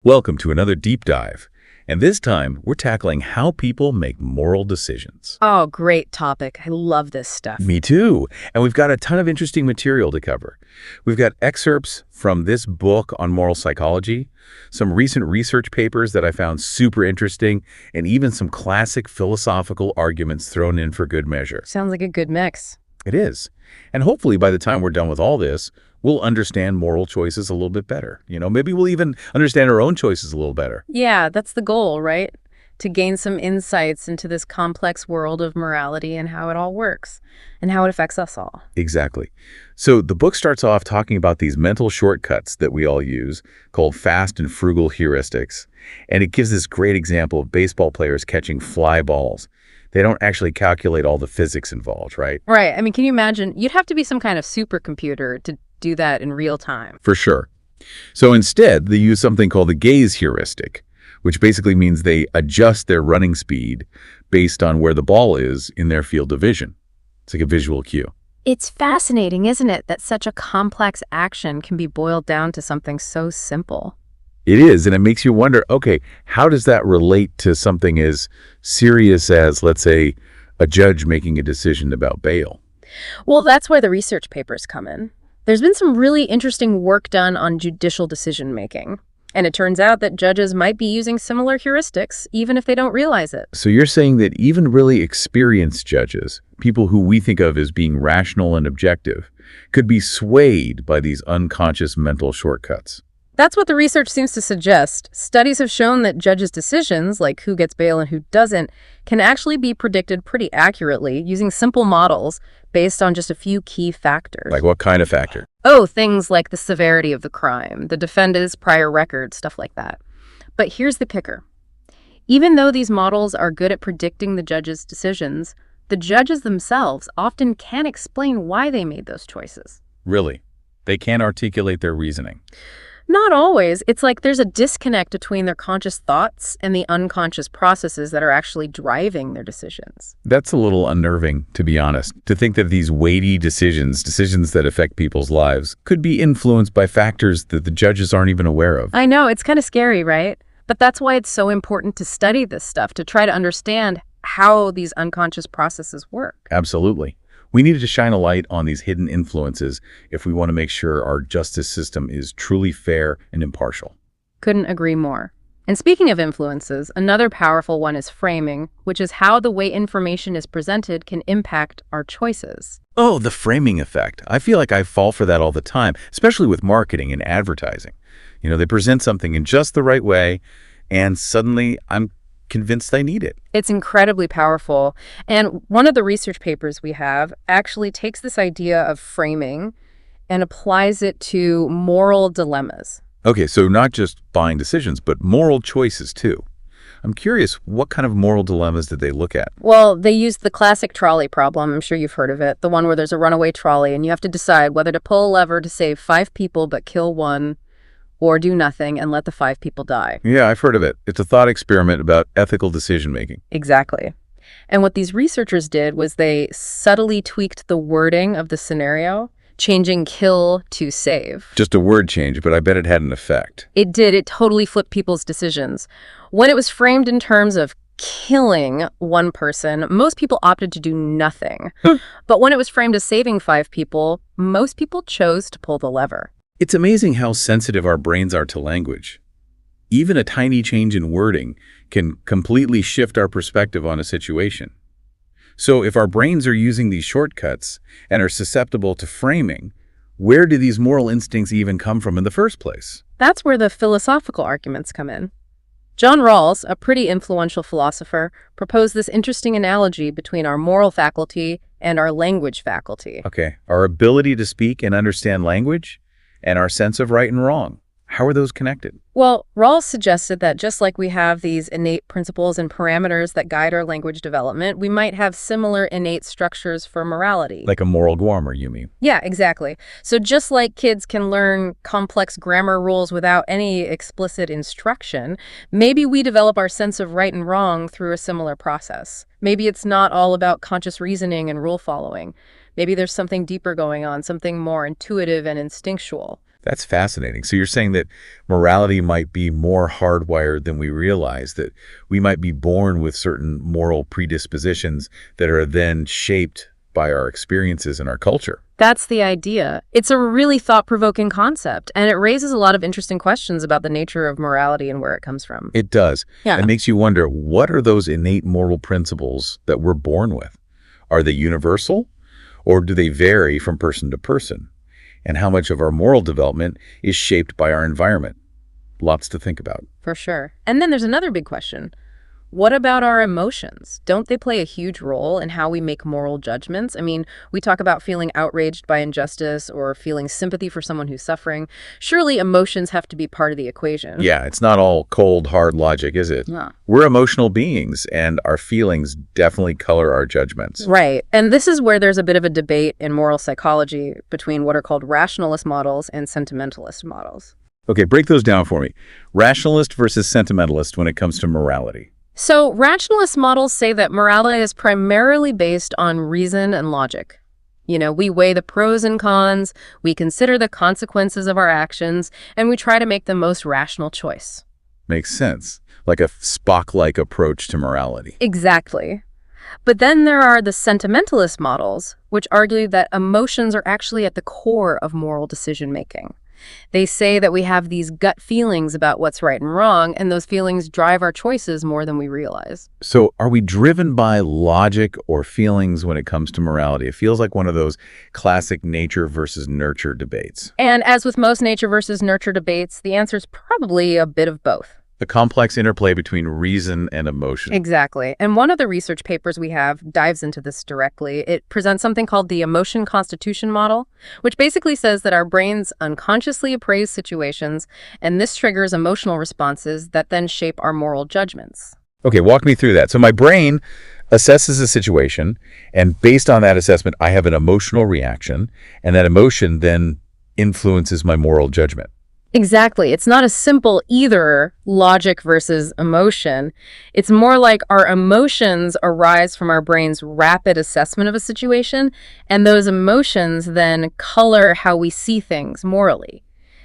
Welcome to another deep dive. And this time, we're tackling how people make moral decisions. Oh, great topic. I love this stuff. Me too. And we've got a ton of interesting material to cover. We've got excerpts from this book on moral psychology, some recent research papers that I found super interesting, and even some classic philosophical arguments thrown in for good measure. Sounds like a good mix. It is. And hopefully by the time we're done with all this, we'll understand moral choices a little bit better. Maybe we'll even understand our own choices a little better. Yeah, that's the goal, right? To gain some insights into this complex world of morality and how it all works and how it affects us all. Exactly. So the book starts off talking about these mental shortcuts that we all use called fast and frugal heuristics. And it gives this great example of baseball players catching fly balls. They don't actually calculate all the physics involved, right? Right. I mean, can you imagine? You'd have to be some kind of supercomputer to do that in real time. For sure. So instead, they use something called the gaze heuristic, which basically means they adjust their running speed based on where the ball is in their field of vision. It's like a visual cue. It's fascinating, isn't it, that such a complex action can be boiled down to something so simple? It is, and it makes you wonder, okay, how does that relate to something as serious as, let's say, a judge making a decision about bail? Well, that's where the research papers come in. There's been some really interesting work done on judicial decision-making. And it turns out that judges might be using similar heuristics, even if they don't realize it. So you're saying that even really experienced judges, people who we think of as being rational and objective, could be swayed by these unconscious mental shortcuts? That's what the research seems to suggest. Studies have shown that judges' decisions, like who gets bail and who doesn't, can actually be predicted pretty accurately using simple models based on just a few key factors. Like what kind of factor? Oh, things like the severity of the crime, the defendant's prior record, stuff like that. But here's the kicker. Even though these models are good at predicting the judge's decisions, the judges themselves often can't explain why they made those choices. Really? They can't articulate their reasoning? Not always. It's like there's a disconnect between their conscious thoughts and the unconscious processes that are actually driving their decisions. That's a little unnerving, to be honest, to think that these weighty decisions that affect people's lives, could be influenced by factors that the judges aren't even aware of. I know, it's kind of scary, right? But that's why it's so important to study this stuff, to try to understand how these unconscious processes work. Absolutely. We need to shine a light on these hidden influences if we want to make sure our justice system is truly fair and impartial. Couldn't agree more. And speaking of influences, another powerful one is framing, which is how the way information is presented can impact our choices. Oh, the framing effect. I feel like I fall for that all the time, especially with marketing and advertising. They present something in just the right way, and suddenly I'm convinced I need it. It's incredibly powerful. And one of the research papers we have actually takes this idea of framing and applies it to moral dilemmas. Okay, so not just buying decisions, but moral choices too. I'm curious, what kind of moral dilemmas did they look at? Well, they used the classic trolley problem. I'm sure you've heard of it. The one where there's a runaway trolley and you have to decide whether to pull a lever to save 5 people but kill one, or do nothing and let the 5 people die. Yeah, I've heard of it. It's a thought experiment about ethical decision-making. Exactly. And what these researchers did was they subtly tweaked the wording of the scenario, changing kill to save. Just a word change, but I bet it had an effect. It did. It totally flipped people's decisions. When it was framed in terms of killing one person, most people opted to do nothing. But when it was framed as saving 5 people, most people chose to pull the lever. It's amazing how sensitive our brains are to language. Even a tiny change in wording can completely shift our perspective on a situation. So if our brains are using these shortcuts and are susceptible to framing, where do these moral instincts even come from in the first place? That's where the philosophical arguments come in. John Rawls, a pretty influential philosopher, proposed this interesting analogy between our moral faculty and our language faculty. Okay, our ability to speak and understand language and our sense of right and wrong. How are those connected? Well, Rawls suggested that just like we have these innate principles and parameters that guide our language development, we might have similar innate structures for morality. Like a moral grammar, you mean? Yeah, exactly. So just like kids can learn complex grammar rules without any explicit instruction, maybe we develop our sense of right and wrong through a similar process. Maybe it's not all about conscious reasoning and rule following. Maybe there's something deeper going on, something more intuitive and instinctual. That's fascinating. So you're saying that morality might be more hardwired than we realize, that we might be born with certain moral predispositions that are then shaped by our experiences and our culture. That's the idea. It's a really thought-provoking concept, and it raises a lot of interesting questions about the nature of morality and where it comes from. It does. Yeah. It makes you wonder, what are those innate moral principles that we're born with? Are they universal, or do they vary from person to person? And how much of our moral development is shaped by our environment? Lots to think about. For sure. And then there's another big question. What about our emotions? Don't they play a huge role in how we make moral judgments? I mean, we talk about feeling outraged by injustice or feeling sympathy for someone who's suffering. Surely emotions have to be part of the equation. Yeah, it's not all cold, hard logic, is it? No. We're emotional beings, and our feelings definitely color our judgments. Right. And this is where there's a bit of a debate in moral psychology between what are called rationalist models and sentimentalist models. Okay, break those down for me. Rationalist versus sentimentalist when it comes to morality. So rationalist models say that morality is primarily based on reason and logic. We weigh the pros and cons, we consider the consequences of our actions, and we try to make the most rational choice. Makes sense. Like a Spock-like approach to morality. Exactly. But then there are the sentimentalist models, which argue that emotions are actually at the core of moral decision-making. They say that we have these gut feelings about what's right and wrong, and those feelings drive our choices more than we realize. So are we driven by logic or feelings when it comes to morality? It feels like one of those classic nature versus nurture debates. And as with most nature versus nurture debates, the answer is probably a bit of both. The complex interplay between reason and emotion. Exactly. And one of the research papers we have dives into this directly. It presents something called the emotion constitution model, which basically says that our brains unconsciously appraise situations, and this triggers emotional responses that then shape our moral judgments. Okay, walk me through that. So my brain assesses a situation, and based on that assessment, I have an emotional reaction, and that emotion then influences my moral judgment. Exactly. It's not a simple either logic versus emotion. It's more like our emotions arise from our brain's rapid assessment of a situation, and those emotions then color how we see things morally.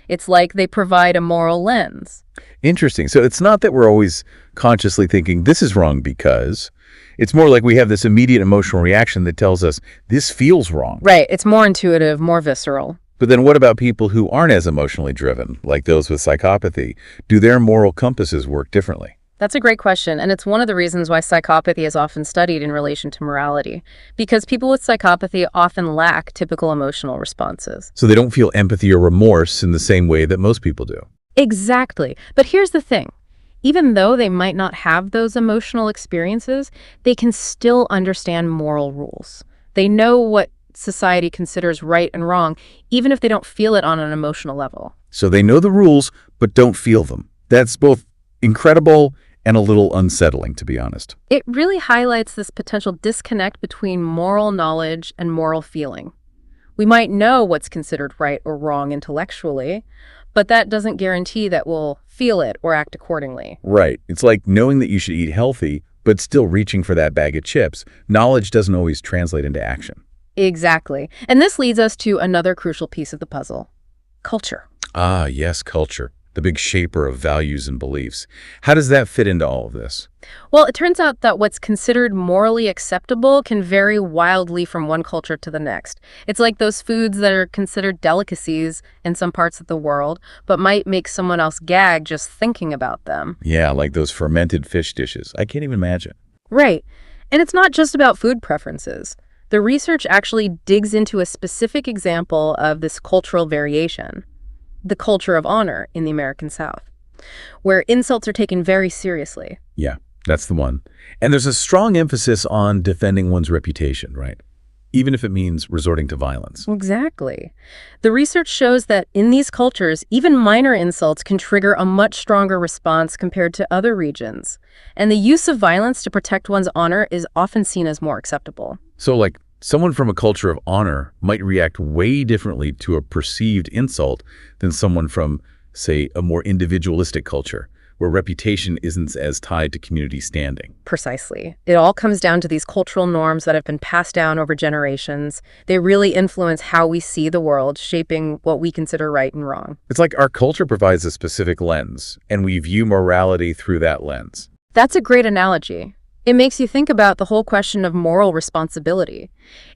It's like they provide a moral lens. Interesting. So it's not that we're always consciously thinking this is wrong because. It's more like we have this immediate emotional reaction that tells us this feels wrong. Right. It's more intuitive, more visceral. But then what about people who aren't as emotionally driven, like those with psychopathy? Do their moral compasses work differently? That's a great question, and it's one of the reasons why psychopathy is often studied in relation to morality, because people with psychopathy often lack typical emotional responses. So they don't feel empathy or remorse in the same way that most people do. Exactly. But here's the thing. Even though they might not have those emotional experiences, they can still understand moral rules. They know what society considers right and wrong, even if they don't feel it on an emotional level. So they know the rules, but don't feel them. That's both incredible and a little unsettling, to be honest. It really highlights this potential disconnect between moral knowledge and moral feeling. We might know what's considered right or wrong intellectually, but that doesn't guarantee that we'll feel it or act accordingly. Right. It's like knowing that you should eat healthy, but still reaching for that bag of chips. Knowledge doesn't always translate into action. Exactly. And this leads us to another crucial piece of the puzzle: culture. Ah, yes, culture. The big shaper of values and beliefs. How does that fit into all of this? Well, it turns out that what's considered morally acceptable can vary wildly from one culture to the next. It's like those foods that are considered delicacies in some parts of the world, but might make someone else gag just thinking about them. Yeah, like those fermented fish dishes. I can't even imagine. Right. And it's not just about food preferences. The research actually digs into a specific example of this cultural variation: the culture of honor in the American South, where insults are taken very seriously. Yeah, that's the one. And there's a strong emphasis on defending one's reputation, right? Even if it means resorting to violence. Exactly. The research shows that in these cultures, even minor insults can trigger a much stronger response compared to other regions. And the use of violence to protect one's honor is often seen as more acceptable. So, like, someone from a culture of honor might react way differently to a perceived insult than someone from, say, a more individualistic culture. where reputation isn't as tied to community standing. Precisely. It all comes down to these cultural norms that have been passed down over generations. They really influence how we see the world, shaping what we consider right and wrong. It's like our culture provides a specific lens, and we view morality through that lens. That's a great analogy. It makes you think about the whole question of moral responsibility.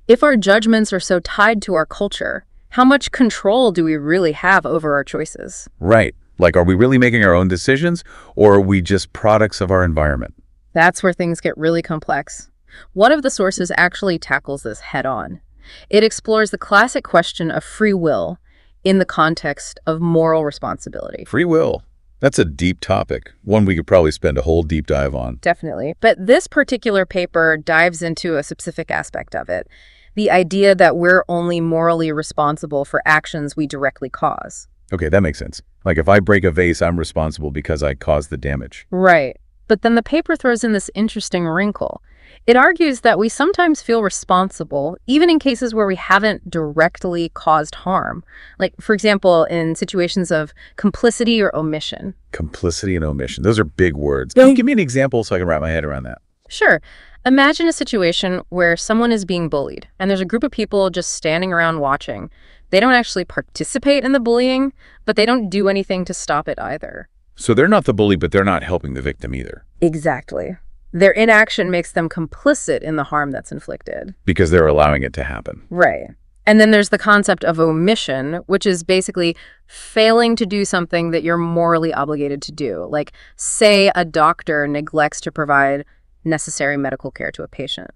If our judgments are so tied to our culture, how much control do we really have over our choices? Right. Like, are we really making our own decisions, or are we just products of our environment? That's where things get really complex. One of the sources actually tackles this head-on. It explores the classic question of free will in the context of moral responsibility. Free will. That's a deep topic, one we could probably spend a whole deep dive on. Definitely. But this particular paper dives into a specific aspect of it, the idea that we're only morally responsible for actions we directly cause. Okay, that makes sense. Like, if I break a vase, I'm responsible because I caused the damage. Right. But then the paper throws in this interesting wrinkle. It argues that we sometimes feel responsible, even in cases where we haven't directly caused harm. Like, for example, in situations of complicity or omission. Complicity and omission. Those are big words. Can you give me an example so I can wrap my head around that? Sure. Imagine a situation where someone is being bullied, and there's a group of people just standing around watching. They don't actually participate in the bullying, but they don't do anything to stop it either. So they're not the bully, but they're not helping the victim either. Exactly. Their inaction makes them complicit in the harm that's inflicted. Because they're allowing it to happen. Right. And then there's the concept of omission, which is basically failing to do something that you're morally obligated to do. Like, say a doctor neglects to provide necessary medical care to a patient.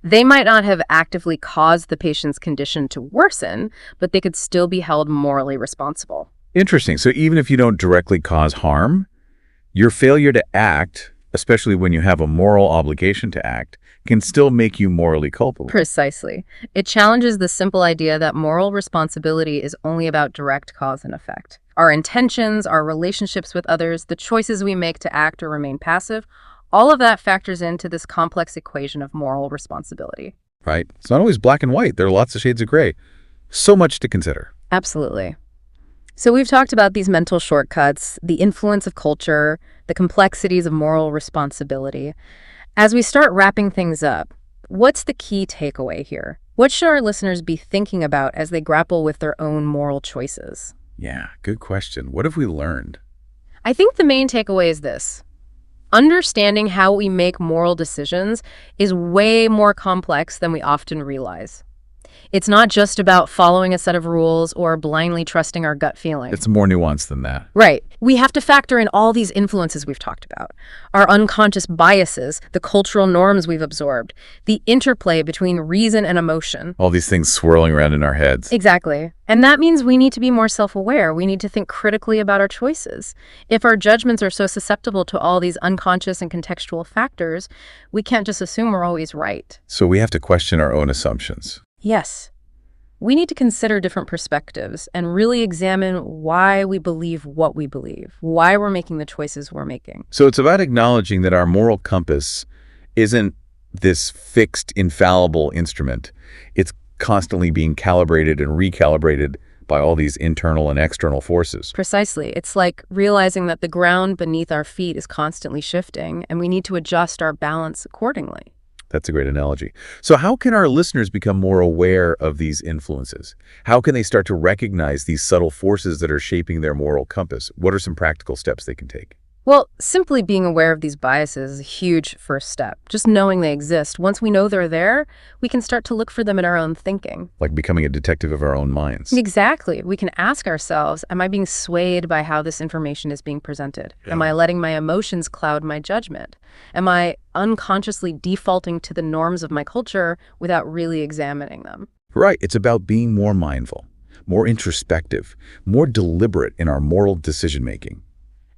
They might not have actively caused the patient's condition to worsen, but they could still be held morally responsible. Interesting. So even if you don't directly cause harm, your failure to act, especially when you have a moral obligation to act, can still make you morally culpable. Precisely. It challenges the simple idea that moral responsibility is only about direct cause and effect. Our intentions, our relationships with others, the choices we make to act or remain passive, all of that factors into this complex equation of moral responsibility. Right. It's not always black and white. There are lots of shades of gray. So much to consider. Absolutely. So we've talked about these mental shortcuts, the influence of culture, the complexities of moral responsibility. As we start wrapping things up, what's the key takeaway here? What should our listeners be thinking about as they grapple with their own moral choices? Yeah, good question. What have we learned? I think the main takeaway is this. Understanding how we make moral decisions is way more complex than we often realize. It's not just about following a set of rules or blindly trusting our gut feeling. It's more nuanced than that. Right. We have to factor in all these influences we've talked about. Our unconscious biases, the cultural norms we've absorbed, the interplay between reason and emotion. All these things swirling around in our heads. Exactly. And that means we need to be more self-aware. We need to think critically about our choices. If our judgments are so susceptible to all these unconscious and contextual factors, we can't just assume we're always right. So we have to question our own assumptions. Yes. We need to consider different perspectives and really examine why we believe what we believe, why we're making the choices we're making. So it's about acknowledging that our moral compass isn't this fixed, infallible instrument. It's constantly being calibrated and recalibrated by all these internal and external forces. Precisely. It's like realizing that the ground beneath our feet is constantly shifting, and we need to adjust our balance accordingly. That's a great analogy. So how can our listeners become more aware of these influences? How can they start to recognize these subtle forces that are shaping their moral compass? What are some practical steps they can take? Well, simply being aware of these biases is a huge first step. Just knowing they exist. Once we know they're there, we can start to look for them in our own thinking. Like becoming a detective of our own minds. Exactly. We can ask ourselves, am I being swayed by how this information is being presented? Yeah. Am I letting my emotions cloud my judgment? Am I unconsciously defaulting to the norms of my culture without really examining them? Right. It's about being more mindful, more introspective, more deliberate in our moral decision-making.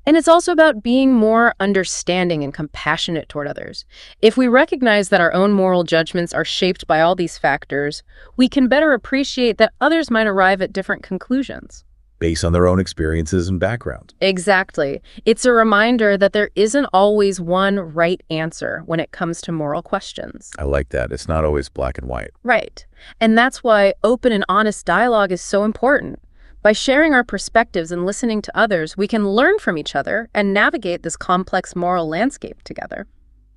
And it's also about being more understanding and compassionate toward others. If we recognize that our own moral judgments are shaped by all these factors, we can better appreciate that others might arrive at different conclusions. Based on their own experiences and background. Exactly. It's a reminder that there isn't always one right answer when it comes to moral questions. I like that. It's not always black and white. Right. And that's why open and honest dialogue is so important. By sharing our perspectives and listening to others, we can learn from each other and navigate this complex moral landscape together.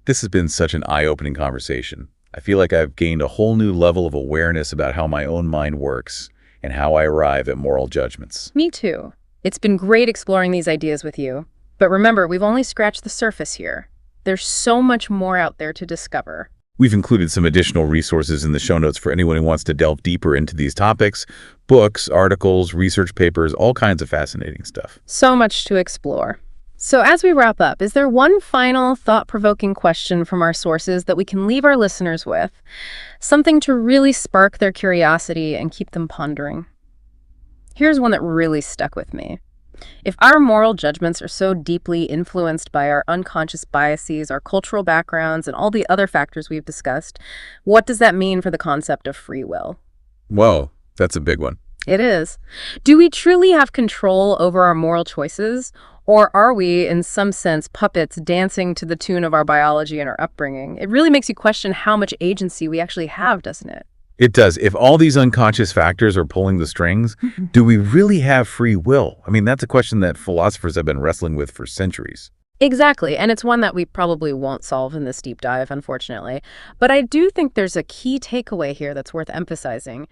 This has been such an eye-opening conversation. I feel like I've gained a whole new level of awareness about how my own mind works and how I arrive at moral judgments. Me too. It's been great exploring these ideas with you. But remember, we've only scratched the surface here. There's so much more out there to discover. We've included some additional resources in the show notes for anyone who wants to delve deeper into these topics: books, articles, research papers, all kinds of fascinating stuff. So much to explore. So as we wrap up, is there one final thought-provoking question from our sources that we can leave our listeners with? Something to really spark their curiosity and keep them pondering. Here's one that really stuck with me. If our moral judgments are so deeply influenced by our unconscious biases, our cultural backgrounds, and all the other factors we've discussed, what does that mean for the concept of free will? Whoa, that's a big one. It is. Do we truly have control over our moral choices, or are we, in some sense, puppets dancing to the tune of our biology and our upbringing? It really makes you question how much agency we actually have, doesn't it? It does. If all these unconscious factors are pulling the strings, do we really have free will? I mean, that's a question that philosophers have been wrestling with for centuries. Exactly, and it's one that we probably won't solve in this deep dive, unfortunately. But I do think there's a key takeaway here that's worth emphasizing.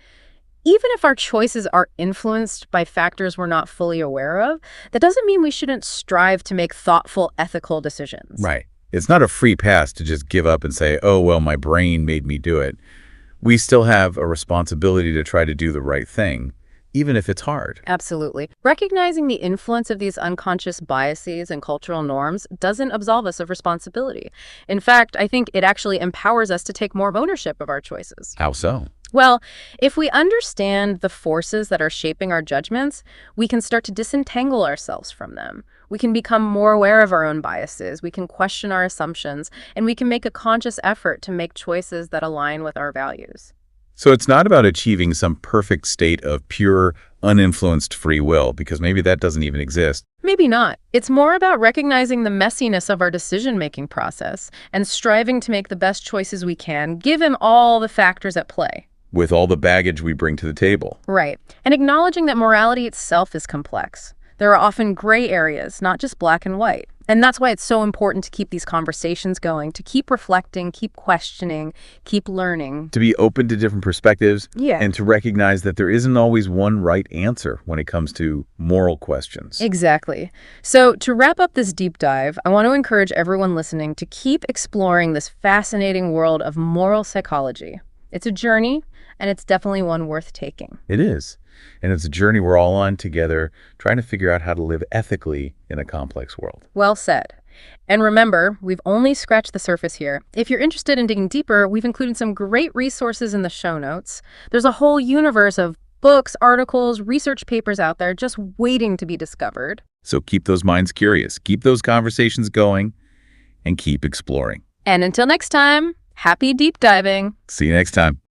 Even if our choices are influenced by factors we're not fully aware of, that doesn't mean we shouldn't strive to make thoughtful, ethical decisions. Right. It's not a free pass to just give up and say, oh, well, my brain made me do it. We still have a responsibility to try to do the right thing, even if it's hard. Absolutely. Recognizing the influence of these unconscious biases and cultural norms doesn't absolve us of responsibility. In fact, I think it actually empowers us to take more ownership of our choices. How so? Well, if we understand the forces that are shaping our judgments, we can start to disentangle ourselves from them. We can become more aware of our own biases, we can question our assumptions, and we can make a conscious effort to make choices that align with our values. So it's not about achieving some perfect state of pure, uninfluenced free will, because maybe that doesn't even exist. Maybe not. It's more about recognizing the messiness of our decision-making process and striving to make the best choices we can, given all the factors at play. With all the baggage we bring to the table. Right. And acknowledging that morality itself is complex. There are often gray areas, not just black and white. And that's why it's so important to keep these conversations going, to keep reflecting, keep questioning, keep learning. To be open to different perspectives, Yeah. and to recognize that there isn't always one right answer when it comes to moral questions. Exactly. So to wrap up this deep dive, I want to encourage everyone listening to keep exploring this fascinating world of moral psychology. It's a journey, and it's definitely one worth taking. It is. And it's a journey we're all on together, trying to figure out how to live ethically in a complex world. Well said. And remember, we've only scratched the surface here. If you're interested in digging deeper, we've included some great resources in the show notes. There's a whole universe of books, articles, research papers out there just waiting to be discovered. So keep those minds curious, keep those conversations going, and keep exploring. And until next time, happy deep diving. See you next time.